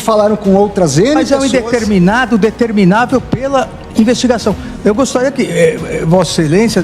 falaram com outras N Mas pessoas... é um indeterminado, determinável pela investigação. Eu gostaria que Vossa Excelência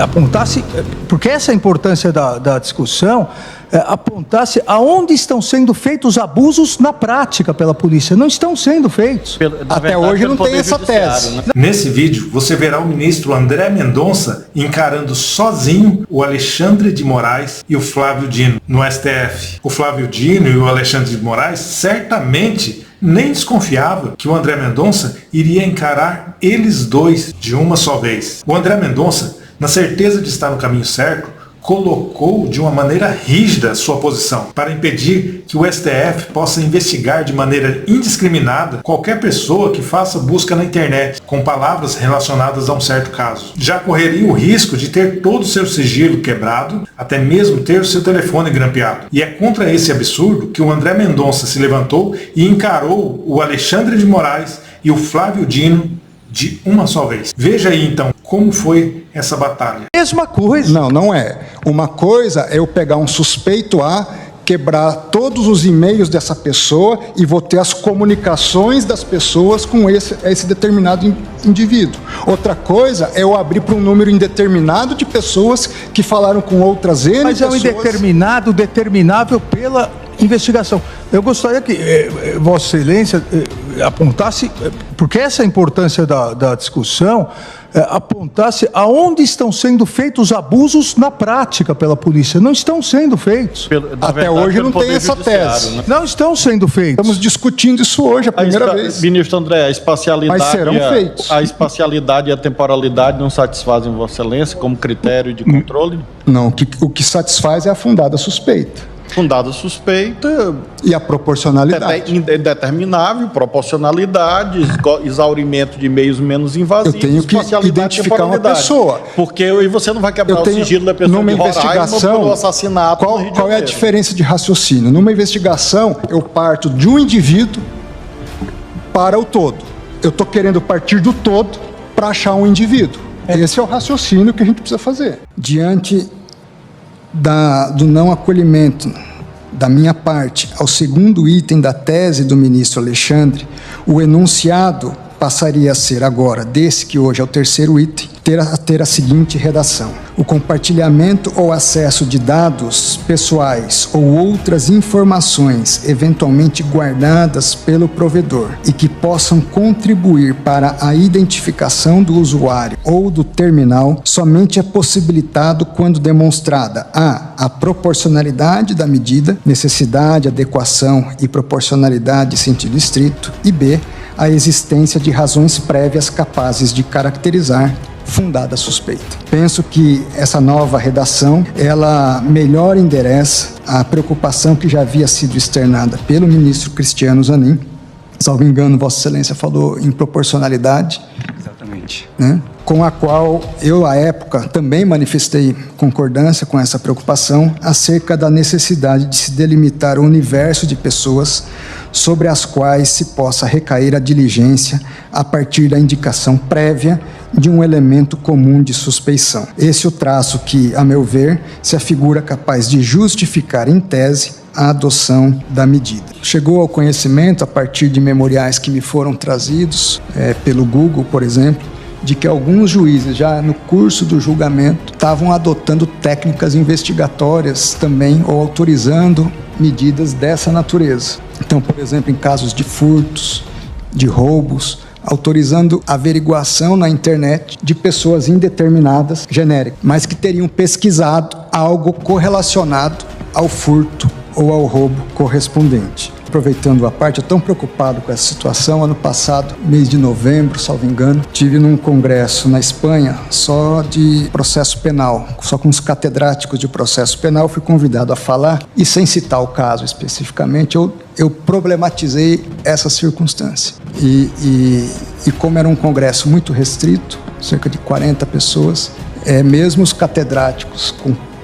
apontasse, porque essa é a importância da discussão, apontasse aonde estão sendo feitos abusos na prática pela polícia. Não estão sendo feitos. Até hoje não tem essa tese. Né? Nesse vídeo, você verá o ministro André Mendonça encarando sozinho o Alexandre de Moraes e o Flávio Dino no STF. O Flávio Dino e o Alexandre de Moraes certamente nem desconfiava que o André Mendonça iria encarar eles dois de uma só vez. O André Mendonça, na certeza de estar no caminho certo, colocou de uma maneira rígida sua posição para impedir que o STF possa investigar de maneira indiscriminada qualquer pessoa que faça busca na internet com palavras relacionadas a um certo caso. Já correria o risco de ter todo o seu sigilo quebrado, até mesmo ter o seu telefone grampeado. E é contra esse absurdo que o André Mendonça se levantou e encarou o Alexandre de Moraes e o Flávio Dino de uma só vez. Veja aí então como foi essa batalha. Mesma coisa. Não, não é. Uma coisa é eu pegar um suspeito A, quebrar todos os e-mails dessa pessoa e vou ter as comunicações das pessoas com esse determinado indivíduo. Outra coisa é eu abrir para um número indeterminado de pessoas que falaram com outras N Mas pessoas. é um indeterminado, determinável pela investigação. Eu gostaria que Vossa Excelência apontasse, porque essa é a importância da discussão, apontasse aonde estão sendo feitos abusos na prática pela polícia. Não estão sendo feitos. Até hoje não tem essa tese. Né? Não estão sendo feitos. Estamos discutindo isso hoje, a primeira vez. Ministro André, a espacialidade, mas serão feitos. A espacialidade e a temporalidade não satisfazem Vossa Excelência como critério de controle? Não, o que satisfaz é a fundada suspeita. Fundada suspeita... E a proporcionalidade. Indeterminável, proporcionalidade, exaurimento de meios menos invasivos... Eu tenho que identificar uma pessoa. Porque e você não vai quebrar o sigilo da pessoa numa de investigação, pelo assassinato no Rio de qual é a diferença de raciocínio? Numa investigação, eu parto de um indivíduo para o todo. Eu estou querendo partir do todo para achar um indivíduo. Esse é o raciocínio que a gente precisa fazer. Diante do não acolhimento da minha parte ao segundo item da tese do ministro Alexandre, o enunciado passaria a ser agora, desse que hoje é o terceiro item, ter a seguinte redação: o compartilhamento ou acesso de dados pessoais ou outras informações eventualmente guardadas pelo provedor e que possam contribuir para a identificação do usuário ou do terminal somente é possibilitado quando demonstrada a proporcionalidade da medida, necessidade, adequação e proporcionalidade em sentido estrito, e b, a existência de razões prévias capazes de caracterizar fundada suspeita. Penso que essa nova redação, ela melhor endereça a preocupação que já havia sido externada pelo ministro Cristiano Zanin. Salvo engano, Vossa Excelência falou em proporcionalidade. Exatamente. Né? Com a qual eu, à época, também manifestei concordância com essa preocupação acerca da necessidade de se delimitar o universo de pessoas sobre as quais se possa recair a diligência a partir da indicação prévia de um elemento comum de suspeição. Esse é o traço que, a meu ver, se afigura capaz de justificar, em tese, a adoção da medida. Chegou ao conhecimento, a partir de memoriais que me foram trazidos pelo Google, por exemplo, de que alguns juízes, já no curso do julgamento, estavam adotando técnicas investigatórias também, ou autorizando medidas dessa natureza. Então, por exemplo, em casos de furtos, de roubos, autorizando averiguação na internet de pessoas indeterminadas, genéricas, mas que teriam pesquisado algo correlacionado ao furto ou ao roubo correspondente. Aproveitando a parte, eu tão preocupado com essa situação, ano passado, mês de novembro, salvo engano, tive num congresso na Espanha, só de processo penal, só com os catedráticos de processo penal, fui convidado a falar, e sem citar o caso especificamente, eu problematizei essa circunstância. E como era um congresso muito restrito, cerca de 40 pessoas, mesmo os catedráticos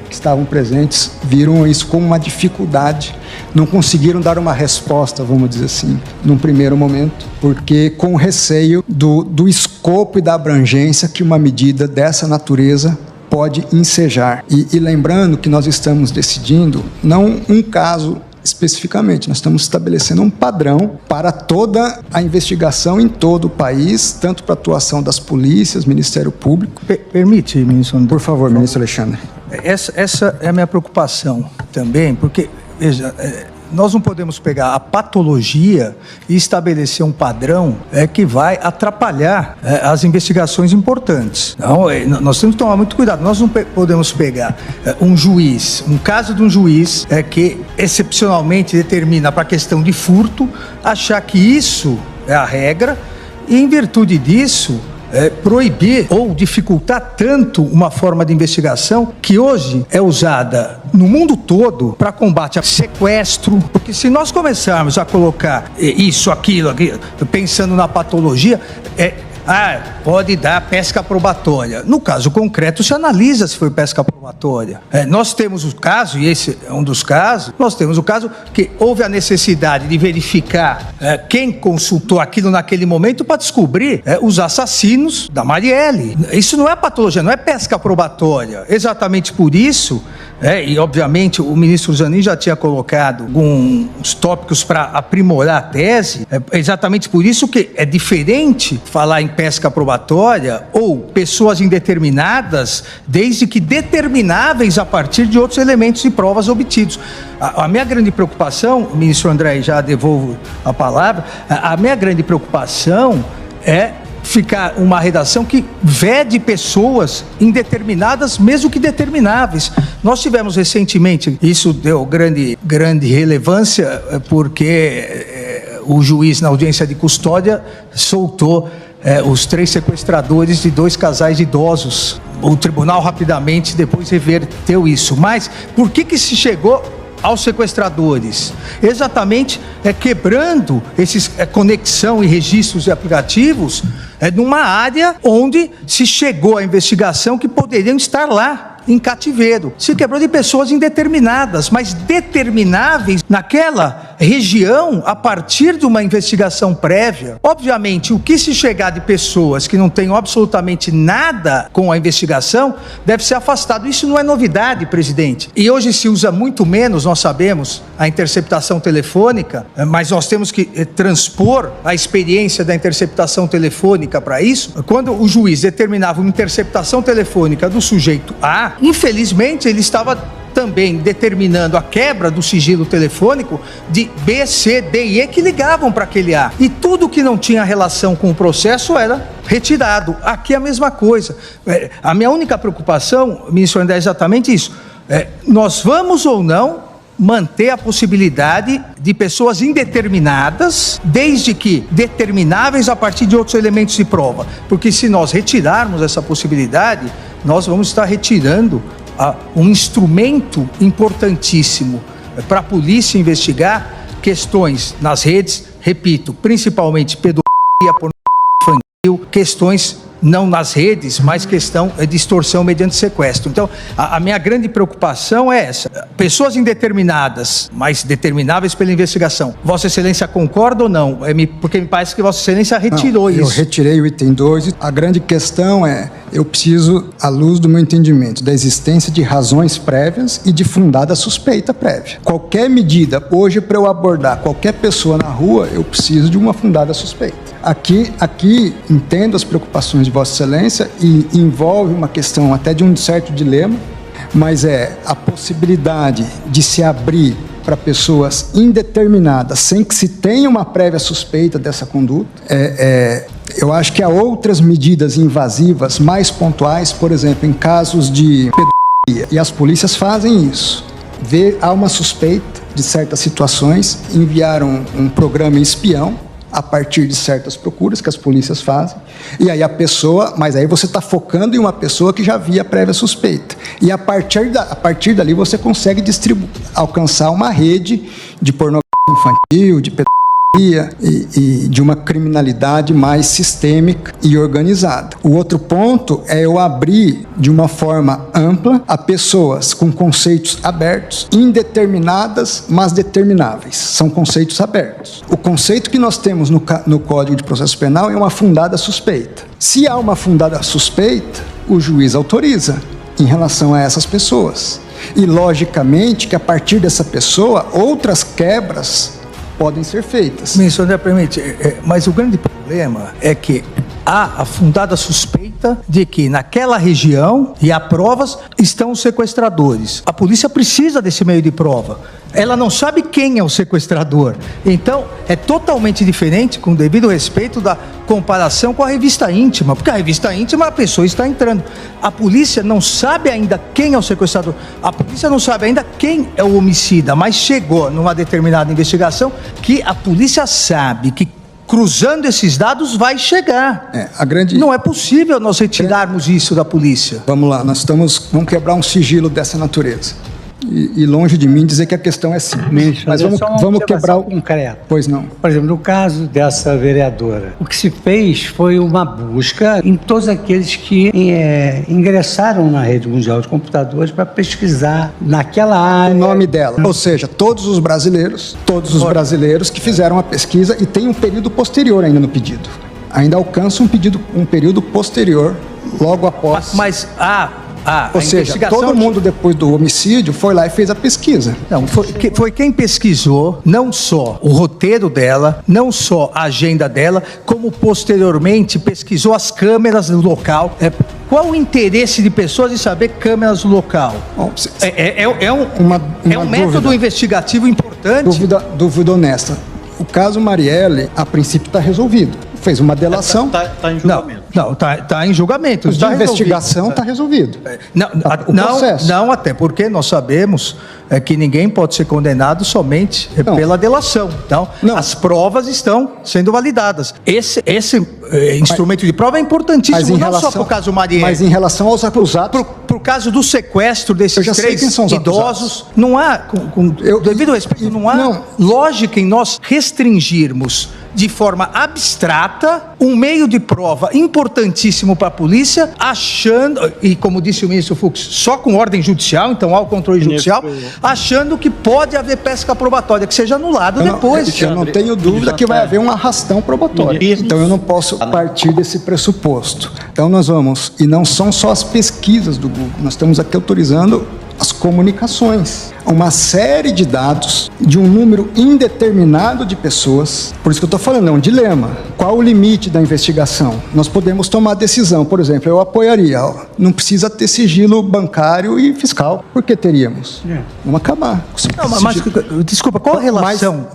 que estavam presentes viram isso como uma dificuldade, não conseguiram dar uma resposta, vamos dizer assim, num primeiro momento, porque com receio do escopo e da abrangência que uma medida dessa natureza pode ensejar. E lembrando que nós estamos decidindo não um caso especificamente. Nós estamos estabelecendo um padrão para toda a investigação em todo o país, tanto para a atuação das polícias, Ministério Público. Permite, ministro André? Por favor, ministro Alexandre. Essa é a minha preocupação também, porque, veja, nós não podemos pegar a patologia e estabelecer um padrão que vai atrapalhar as investigações importantes. Então, nós temos que tomar muito cuidado. Nós não podemos pegar um juiz, um caso de um juiz que excepcionalmente determina para a questão de furto, achar que isso é a regra e, em virtude disso, proibir ou dificultar tanto uma forma de investigação que hoje é usada no mundo todo para combate a sequestro, porque se nós começarmos a colocar isso, aquilo, pensando na patologia, pode dar pesca probatória. No caso concreto, se analisa se foi pesca probatória. Nós temos o caso, e esse é um dos casos, nós temos o caso que houve a necessidade de verificar quem consultou aquilo naquele momento para descobrir os assassinos da Marielle. Isso não é patologia, não é pesca probatória. Exatamente por isso, e obviamente o ministro Zanin já tinha colocado alguns tópicos para aprimorar a tese, exatamente por isso que é diferente falar em pesca probatória ou pessoas indeterminadas, desde que determináveis a partir de outros elementos e provas obtidos. A minha grande preocupação, ministro André, já devolvo a palavra, a minha grande preocupação é ficar uma redação que vede pessoas indeterminadas, mesmo que determináveis. Nós tivemos recentemente, isso deu grande relevância, porque o juiz, na audiência de custódia, soltou os 3 sequestradores de 2 casais idosos. O tribunal rapidamente depois reverteu isso. Mas por que se chegou aos sequestradores? Exatamente quebrando esses conexão e registros de aplicativos numa área onde se chegou à investigação que poderiam estar lá em cativeiro. Se quebrou de pessoas indeterminadas, mas determináveis naquela região a partir de uma investigação prévia. Obviamente, o que se chegar de pessoas que não tenham absolutamente nada com a investigação deve ser afastado. Isso não é novidade, presidente. E hoje se usa muito menos, nós sabemos, a interceptação telefônica, mas nós temos que transpor a experiência da interceptação telefônica para isso. Quando o juiz determinava uma interceptação telefônica do sujeito A, infelizmente ele estava também determinando a quebra do sigilo telefônico de B, C, D e E que ligavam para aquele A. E tudo que não tinha relação com o processo era retirado. Aqui é a mesma coisa. A minha única preocupação, ministro André, é exatamente isso. Nós vamos ou não manter a possibilidade de pessoas indeterminadas, desde que determináveis a partir de outros elementos de prova. Porque se nós retirarmos essa possibilidade, nós vamos estar retirando um instrumento importantíssimo para a polícia investigar questões nas redes, repito, principalmente pedofilia, pornografia infantil, questões não nas redes, mas questão de extorsão mediante sequestro. Então, a minha grande preocupação é essa. Pessoas indeterminadas, mas determináveis pela investigação. Vossa Excelência concorda ou não? Porque me parece que Vossa Excelência retirou isso. Eu retirei o item 2. A grande questão eu preciso, à luz do meu entendimento, da existência de razões prévias e de fundada suspeita prévia. Qualquer medida, hoje, para eu abordar qualquer pessoa na rua, eu preciso de uma fundada suspeita. Aqui entendo as preocupações de Vossa Excelência e envolve uma questão até de um certo dilema, mas a possibilidade de se abrir para pessoas indeterminadas sem que se tenha uma prévia suspeita dessa conduta. Eu acho que há outras medidas invasivas mais pontuais, por exemplo, em casos de pedofilia, e as polícias fazem isso. Há uma suspeita de certas situações, enviaram um programa espião a partir de certas procuras que as polícias fazem, e aí mas aí você está focando em uma pessoa que já havia prévia suspeita, e a partir dali você consegue alcançar uma rede de pornografia infantil, de pedofilia e de uma criminalidade mais sistêmica e organizada. O outro ponto é eu abrir de uma forma ampla a pessoas com conceitos abertos, indeterminadas, mas determináveis. São conceitos abertos. O conceito que nós temos no Código de Processo Penal é uma fundada suspeita. Se há uma fundada suspeita, o juiz autoriza em relação a essas pessoas. E, logicamente, que a partir dessa pessoa, outras quebras podem ser feitas. Ministro André, permite, mas o grande problema é que há a fundada suspeita de que naquela região, e há provas, estão os sequestradores. A polícia precisa desse meio de prova. Ela não sabe quem é o sequestrador. Então, é totalmente diferente, com o devido respeito, da comparação com a revista íntima. Porque a revista íntima, a pessoa está entrando. A polícia não sabe ainda quem é o sequestrador. A polícia não sabe ainda quem é o homicida. Mas chegou numa determinada investigação que a polícia sabe que cruzando esses dados vai chegar. Não é possível nós retirarmos isso da polícia. Vamos lá, vamos quebrar um sigilo dessa natureza. E longe de mim dizer que a questão é simples. Mas vamos quebrar o concreto. Pois não. Por exemplo, no caso dessa vereadora, o que se fez foi uma busca em todos aqueles que ingressaram na rede mundial de computadores para pesquisar naquela área. O nome dela. Ou seja, todos os brasileiros que fizeram a pesquisa e tem um período posterior ainda no pedido. Ainda alcança um período posterior, logo após. Ou seja, todo mundo depois do homicídio foi lá e fez a pesquisa. Não, foi quem pesquisou não só o roteiro dela, não só a agenda dela, como posteriormente pesquisou as câmeras do local. Qual o interesse de pessoas em saber câmeras do local? Bom, é um método investigativo importante. Dúvida honesta. O caso Marielle, a princípio, está resolvido. Fez uma delação. Está em julgamento. Não, está em julgamento. De investigação está resolvido. Não, até porque nós sabemos que ninguém pode ser condenado somente pela delação. Então, as provas estão sendo validadas. Esse instrumento de prova é importantíssimo, não só para o caso Marielle. Mas em relação aos acusados... Para o caso do sequestro desses 3 idosos, não há, devido ao respeito, não há lógica em nós restringirmos de forma abstrata um meio de prova importantíssimo para a polícia, achando, e como disse o ministro Fux, só com ordem judicial, então há o controle judicial, achando que pode haver pesca probatória, que seja anulado depois. Eu não tenho dúvida que vai haver um arrastão probatório. Então eu não posso partir desse pressuposto. Então nós vamos, e não são só as pesquisas do Google, nós estamos aqui autorizando as comunicações, uma série de dados de um número indeterminado de pessoas. Por isso que eu estou falando, é um dilema. Qual o limite da investigação? Nós podemos tomar decisão, por exemplo, eu apoiaria, não precisa ter sigilo bancário e fiscal. Por que teríamos? Vamos acabar. Desculpa, qual a relação?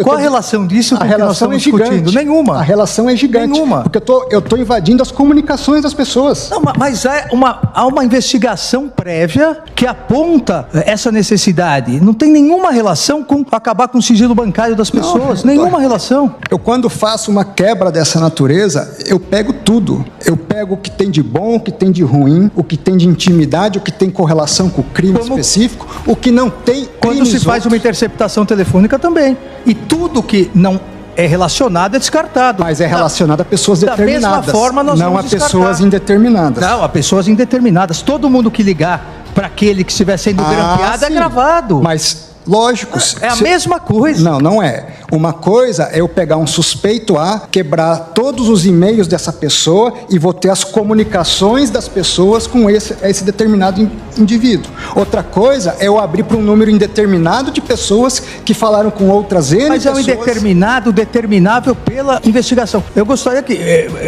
Qual a relação disso com o que nós estamos discutindo? Nenhuma. A relação é gigante. Nenhuma. Porque eu estou invadindo as comunicações das pessoas. Não, mas há uma investigação prévia que aponta essa necessidade. Não tem nenhuma relação com acabar com o sigilo bancário das pessoas. Nenhuma relação. Eu, quando faço uma quebra dessa natureza, eu pego tudo. Eu pego o que tem de bom, o que tem de ruim, o que tem de intimidade, o que tem correlação com o crime específico, o que não tem. Quando se faz uma interceptação telefônica também. E tudo que não é relacionado é descartado. Mas é relacionado a pessoas determinadas. Da mesma forma, nós não a pessoas indeterminadas. Não, a pessoas indeterminadas. Todo mundo que ligar para aquele que estiver sendo grampeado é gravado. Mas, lógico... É a mesma coisa. Não é. Uma coisa é eu pegar um suspeito A, quebrar todos os e-mails dessa pessoa e vou ter as comunicações das pessoas com esse determinado indivíduo. Outra coisa é eu abrir para um número indeterminado de pessoas que falaram com outras N pessoas. Mas é um indeterminado, determinável pela investigação. Eu gostaria que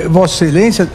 Vossa Excelência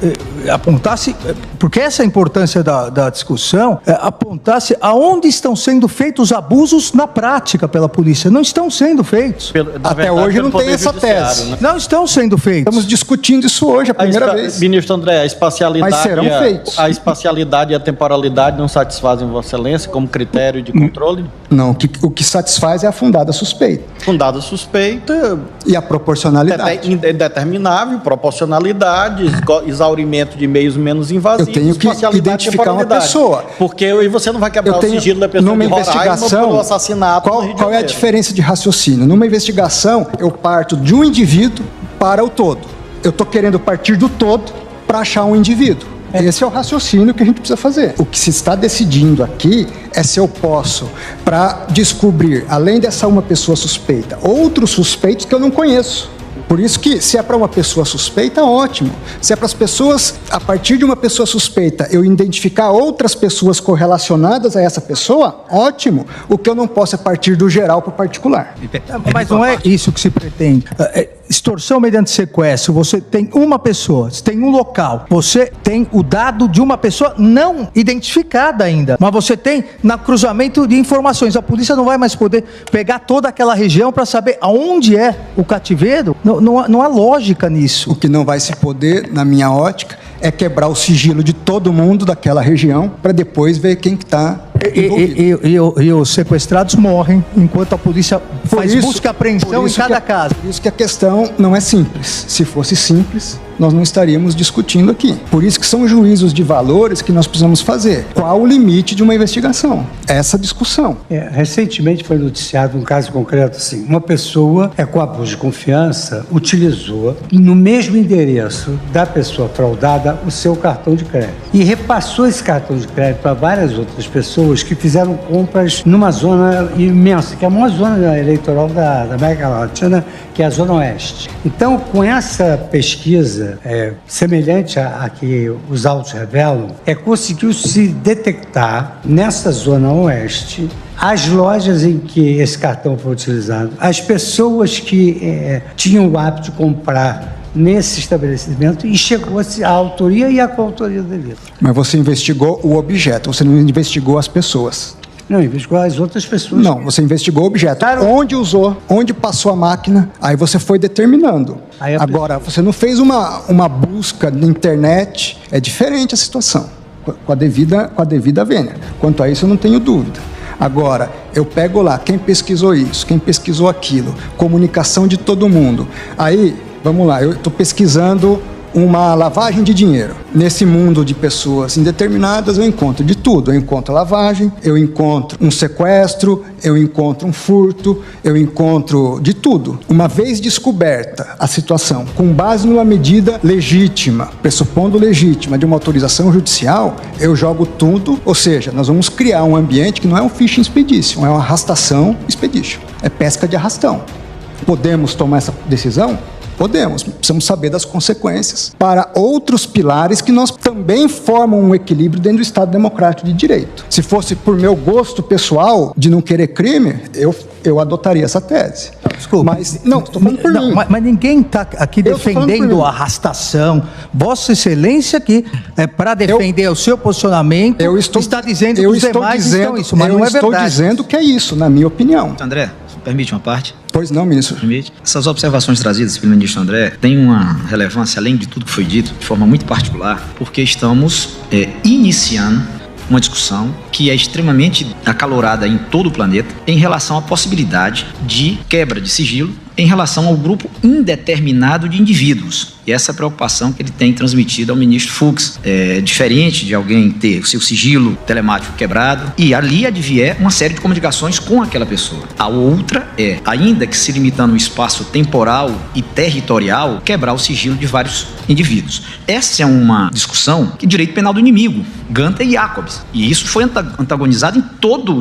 apontasse, porque essa é a importância da discussão, apontasse aonde estão sendo feitos abusos na prática pela polícia. Não estão sendo feitos. Até hoje não tem essa tese. Né? Não estão sendo feitos. Estamos discutindo isso hoje, a primeira vez. Ministro André, a espacialidade, mas serão feitos. A espacialidade e a temporalidade não satisfazem Vossa Excelência como critério de controle? Não, o que satisfaz é a fundada suspeita. Fundada suspeita... E a proporcionalidade. Indeterminável, proporcionalidade, exaurimento de meios menos invasivos. Eu tenho que identificar uma pessoa. Porque você não vai quebrar o sigilo da pessoa numa de investigação, pelo assassinato. Qual é a diferença de raciocínio? Numa investigação, eu parto de um indivíduo para o todo. Eu estou querendo partir do todo para achar um indivíduo. Esse é o raciocínio que a gente precisa fazer. O que se está decidindo aqui é se eu posso, para descobrir, além dessa uma pessoa suspeita, outros suspeitos que eu não conheço. Por isso que, se é para uma pessoa suspeita, ótimo. Se é para as pessoas, a partir de uma pessoa suspeita, eu identificar outras pessoas correlacionadas a essa pessoa, ótimo. O que eu não posso é partir do geral para o particular. Mas não é isso que se pretende. Extorsão mediante sequestro, você tem uma pessoa, você tem um local, você tem o dado de uma pessoa não identificada ainda, mas você tem no cruzamento de informações. A polícia não vai mais poder pegar toda aquela região para saber aonde é o cativeiro. Não há lógica nisso. O que não vai se poder, na minha ótica, é quebrar o sigilo de todo mundo daquela região para depois ver quem que está envolvido. E os sequestrados morrem enquanto a polícia faz busca e apreensão em cada casa. Por isso que a questão não é simples. Se fosse simples, nós não estaríamos discutindo aqui. Por isso que são juízos de valores que nós precisamos fazer. Qual o limite de uma investigação? Essa discussão. Recentemente foi noticiado um caso concreto assim. Uma pessoa, com abuso de confiança, utilizou no mesmo endereço da pessoa fraudada o seu cartão de crédito. E repassou esse cartão de crédito para várias outras pessoas que fizeram compras numa zona imensa, que é a maior zona eleitoral da América Latina, que é a Zona Oeste. Então, com essa pesquisa, semelhante a que os autos revelam, conseguiu-se detectar nessa Zona Oeste as lojas em que esse cartão foi utilizado, as pessoas que tinham o hábito de comprar nesse estabelecimento e chegou-se à autoria e à coautoria do delito. Mas você investigou o objeto, você não investigou as pessoas. Não, investigou as outras pessoas. Não, você investigou o objeto. Onde usou, onde passou a máquina, aí você foi determinando. Agora, você não fez uma busca na internet, é diferente a situação, com a devida vênia. Quanto a isso, eu não tenho dúvida. Agora, eu pego lá, quem pesquisou isso, quem pesquisou aquilo, comunicação de todo mundo. Aí, vamos lá, eu estou pesquisando uma lavagem de dinheiro. Nesse mundo de pessoas indeterminadas, eu encontro de tudo. Eu encontro lavagem, eu encontro um sequestro, eu encontro um furto, eu encontro de tudo. Uma vez descoberta a situação, com base numa medida legítima, pressupondo legítima de uma autorização judicial, eu jogo tudo, ou seja, nós vamos criar um ambiente que não é um fishing expedition, é uma arrastação expedition, é pesca de arrastão. Podemos tomar essa decisão? Podemos, precisamos saber das consequências para outros pilares que nós também formam um equilíbrio dentro do Estado Democrático de Direito. Se fosse por meu gosto pessoal de não querer crime, eu adotaria essa tese. Desculpa. Mas, não, estou falando por mim. Mas ninguém está aqui defendendo a arrastação. Vossa Excelência aqui, para defender o seu posicionamento, está dizendo que os demais estão isso, mas não é verdade. Eu estou dizendo que é isso, na minha opinião. André, permite uma parte? Pois não, ministro. Permite. Essas observações trazidas pelo ministro André têm uma relevância, além de tudo que foi dito, de forma muito particular, porque estamos iniciando uma discussão que é extremamente acalorada em todo o planeta em relação à possibilidade de quebra de sigilo em relação ao grupo indeterminado de indivíduos. E essa preocupação que ele tem transmitido ao ministro Fux. É diferente de alguém ter o seu sigilo telemático quebrado e ali advier uma série de comunicações com aquela pessoa. A outra é, ainda que se limitando ao espaço temporal e territorial, quebrar o sigilo de vários indivíduos. Essa é uma discussão que direito penal do inimigo, Gunter e Jacobs. E isso foi antagonizado em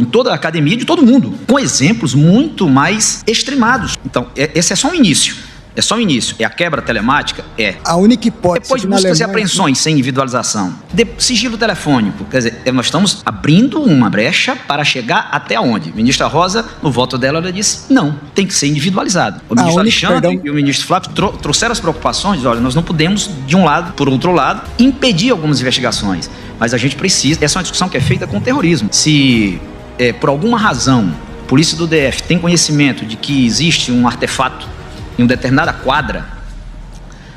toda a academia de todo mundo, com exemplos muito mais extremados. Então, esse é só um início. É só o início. É a quebra telemática? É. A única hipótese. Depois buscas e apreensões sem individualização. Sigilo telefônico. Quer dizer, nós estamos abrindo uma brecha para chegar até onde? A ministra Rosa, no voto dela, ela disse, não, tem que ser individualizado. O ministro Alexandre e o ministro Flávio trouxeram as preocupações, olha, nós não podemos, de um lado, por outro lado, impedir algumas investigações. Mas a gente precisa, essa é uma discussão que é feita com o terrorismo. Se, por alguma razão, a polícia do DF tem conhecimento de que existe um artefato em uma determinada quadra,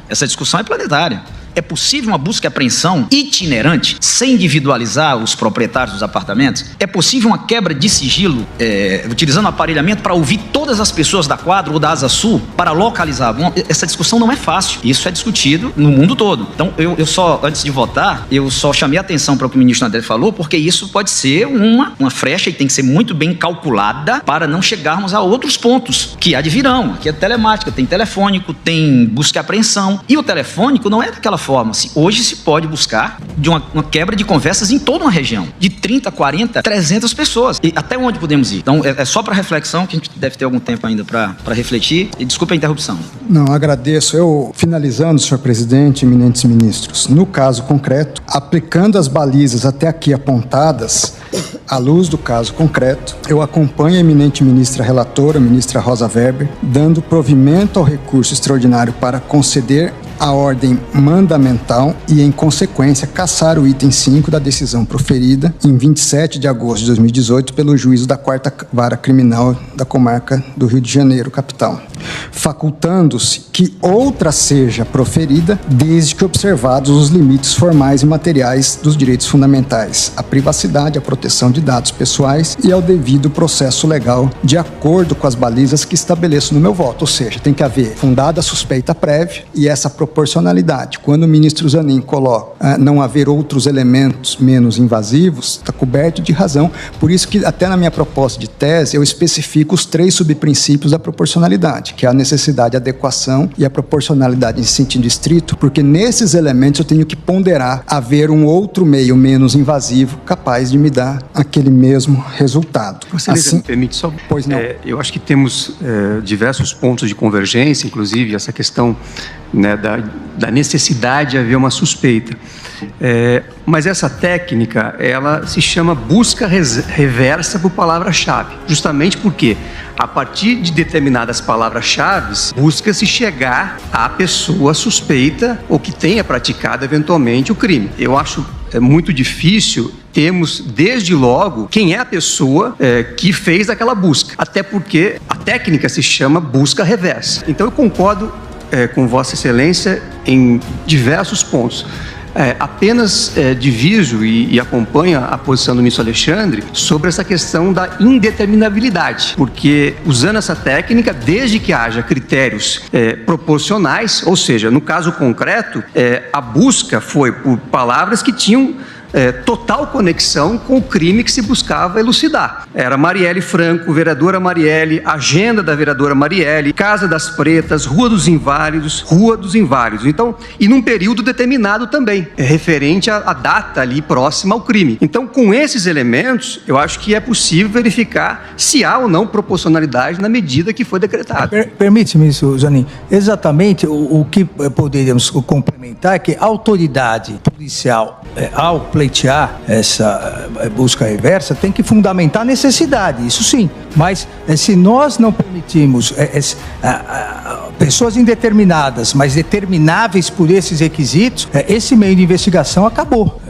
essa discussão é planetária. É possível uma busca e apreensão itinerante, sem individualizar os proprietários dos apartamentos? É possível uma quebra de sigilo, utilizando aparelhamento para ouvir todas as pessoas da quadra ou da Asa Sul, para localizar? Essa discussão não é fácil. Isso é discutido no mundo todo. Então, eu só, antes de votar, eu só chamei a atenção para o que o ministro André falou, porque isso pode ser uma frecha e tem que ser muito bem calculada para não chegarmos a outros pontos que advirão. Aqui é telemática, tem telefônico, tem busca e apreensão. E o telefônico não é daquela forma, hoje se pode buscar de uma quebra de conversas em toda uma região, de 30, 40, 300 pessoas. E até onde podemos ir? Então, é só para reflexão, que a gente deve ter algum tempo ainda para refletir. E desculpa a interrupção. Não, agradeço. Eu, finalizando, senhor presidente, eminentes ministros, no caso concreto, aplicando as balizas até aqui apontadas, à luz do caso concreto, eu acompanho a eminente ministra relatora, ministra Rosa Weber, dando provimento ao recurso extraordinário para conceder a ordem mandamental e, em consequência, cassar o item 5 da decisão proferida em 27 de agosto de 2018 pelo juízo da 4ª Vara Criminal da Comarca do Rio de Janeiro, capital, facultando-se que outra seja proferida desde que observados os limites formais e materiais dos direitos fundamentais, a privacidade, a proteção de dados pessoais e ao devido processo legal de acordo com as balizas que estabeleço no meu voto. Ou seja, tem que haver fundada suspeita prévia e essa proporcionalidade. Quando o ministro Zanin coloca não haver outros elementos menos invasivos, está coberto de razão. Por isso que até na minha proposta de tese eu especifico os 3 subprincípios da proporcionalidade, que é a necessidade, a adequação e a proporcionalidade em sentido estrito, porque nesses elementos eu tenho que ponderar haver um outro meio menos invasivo capaz de me dar aquele mesmo resultado. Assim, me permite só? Pois não. Eu acho que temos diversos pontos de convergência, inclusive essa questão, né, da necessidade de haver uma suspeita. Mas essa técnica, ela se chama busca reversa por palavra-chave, justamente porque, a partir de determinadas palavras-chave, busca-se chegar à pessoa suspeita ou que tenha praticado eventualmente o crime. Eu acho muito difícil termos, desde logo, quem é a pessoa que fez aquela busca, até porque a técnica se chama busca reversa. Então eu concordo com Vossa Excelência em diversos pontos. Apenas diviso e acompanho a posição do ministro Alexandre sobre essa questão da indeterminabilidade, porque usando essa técnica, desde que haja critérios proporcionais, ou seja, no caso concreto, a busca foi por palavras que tinham total conexão com o crime que se buscava elucidar. Era Marielle Franco, vereadora Marielle, agenda da vereadora Marielle, Casa das Pretas, Rua dos Inválidos. Então, e num período determinado também, referente à data ali próxima ao crime. Então, com esses elementos, eu acho que é possível verificar se há ou não proporcionalidade na medida que foi decretada. Permite-me isso, Zanin. Exatamente o que poderíamos complementar é que a autoridade policial, ao pleitear essa busca reversa, tem que fundamentar a necessidade, isso sim. Mas se nós não permitirmos pessoas indeterminadas, mas determináveis por esses requisitos, esse meio de investigação acabou.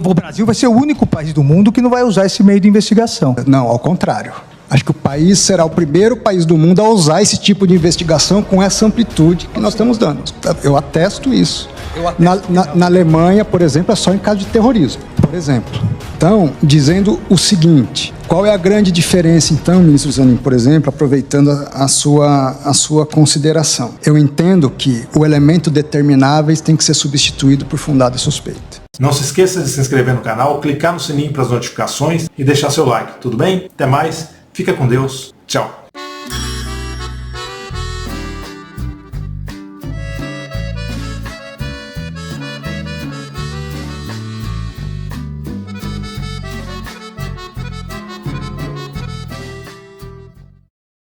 O Brasil vai ser o único país do mundo que não vai usar esse meio de investigação. Não, ao contrário. Acho que o país será o primeiro país do mundo a usar esse tipo de investigação com essa amplitude que nós estamos dando. Eu atesto isso. Na Alemanha, por exemplo, é só em caso de terrorismo, por exemplo. Então, dizendo o seguinte, qual é a grande diferença, então, ministro Zanin, por exemplo, aproveitando a sua consideração? Eu entendo que o elemento determináveis tem que ser substituído por fundada suspeita. Não se esqueça de se inscrever no canal, clicar no sininho para as notificações e deixar seu like, tudo bem? Até mais, fica com Deus, tchau!